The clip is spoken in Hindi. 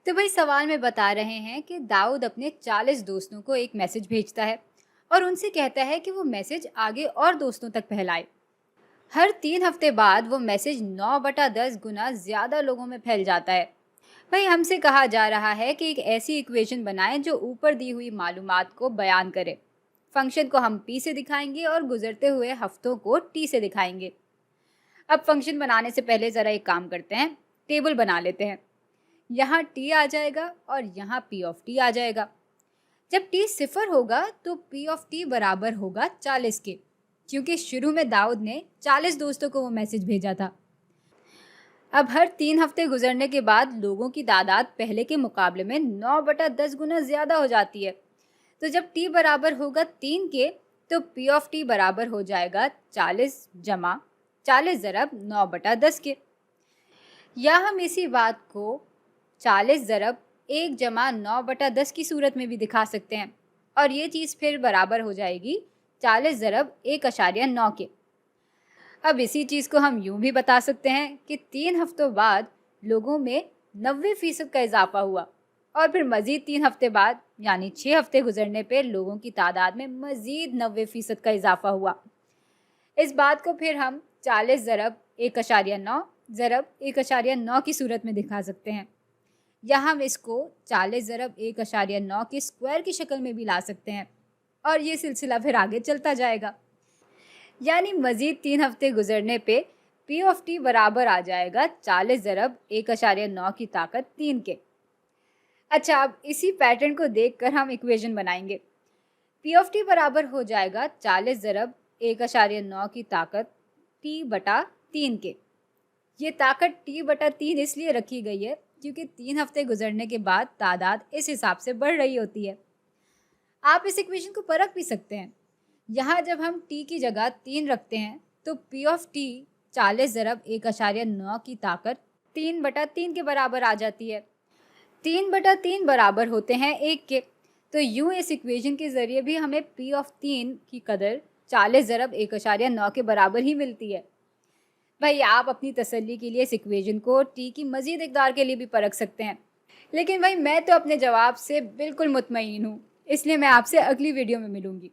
तो भाई सवाल में बता रहे हैं कि दाऊद अपने 40 दोस्तों को एक मैसेज भेजता है और उनसे कहता है कि वो मैसेज आगे और दोस्तों तक फैलाए। हर 3 हफ्ते बाद वो मैसेज 9/10 गुना ज़्यादा लोगों में फैल जाता है। भाई हमसे कहा जा रहा है कि एक ऐसी इक्वेशन बनाएं जो ऊपर दी हुई मालूमात को बयान करे। फंक्शन को हम पी से दिखाएंगे और गुजरते हुए हफ्तों को टी से दिखाएंगे। अब फंक्शन बनाने से पहले ज़रा एक काम करते हैं, टेबल बना लेते हैं। यहाँ टी आ जाएगा और यहाँ पी ऑफ टी आ जाएगा। जब टी 0 होगा तो पी ऑफ टी बराबर होगा 40 के, क्योंकि शुरू में दाऊद ने 40 दोस्तों को वो मैसेज भेजा था। अब हर 3 हफ्ते गुजरने के बाद लोगों की तादाद पहले के मुकाबले में 9/10 गुना ज़्यादा हो जाती है। तो जब टी बराबर होगा 3 के तो पी ऑफ टी बराबर हो जाएगा 40 जमा 40 ज़रब 9/10 के। या हम इसी बात को 40 ज़रब 1 जमा 9/10 की सूरत में भी दिखा सकते हैं और ये चीज़ फिर बराबर हो जाएगी 40 ज़रब 1.9 के। अब इसी चीज़ को हम यूं भी बता सकते हैं कि 3 हफ्तों बाद लोगों में 90% का इजाफा हुआ और फिर मज़ीद 3 हफ्ते बाद यानी 6 हफ्ते गुजरने पर लोगों की तादाद में मज़ीद 90% का इजाफा हुआ। इस बात को फिर हम 40 ज़रब 1.9 ज़रब 1.9 की सूरत में दिखा सकते हैं। या हम इसको 40 ज़रब 1.9 के स्क्वायर की शक्ल में भी ला सकते हैं और ये सिलसिला फिर आगे चलता जाएगा। यानी मज़ीद 3 हफ्ते गुजरने पे पी ऑफ टी बराबर आ जाएगा 40 ज़रब 1.9 की ताकत 3 के। अच्छा, अब इसी पैटर्न को देखकर हम इक्वेशन बनाएंगे। पी ऑफ टी बराबर हो जाएगा 40 ज़रब 1.9 की ताकत t/3 के। ये ताकत t/3 इसलिए रखी गई है क्योंकि 3 हफ्ते गुजरने के बाद तादाद इस हिसाब से बढ़ रही होती है। आप इस इक्वेशन को परख भी सकते हैं। यहाँ जब हम t की जगह 3 रखते हैं तो p ऑफ t 40 ज़रब 1.9 की ताकत 3/3 के बराबर आ जाती है। 3/3 बराबर होते हैं 1 के। तो यूँ इस इक्वेशन के ज़रिए भी हमें p ऑफ 3 की कदर 40 ज़रब 1.9 के बराबर ही मिलती है। भाई आप अपनी तसल्ली के लिए इस इक्वेशन को टी की मज़ीद इकदार के लिए भी परख सकते हैं, लेकिन भाई मैं तो अपने जवाब से बिल्कुल मुतमईन हूँ, इसलिए मैं आपसे अगली वीडियो में मिलूँगी।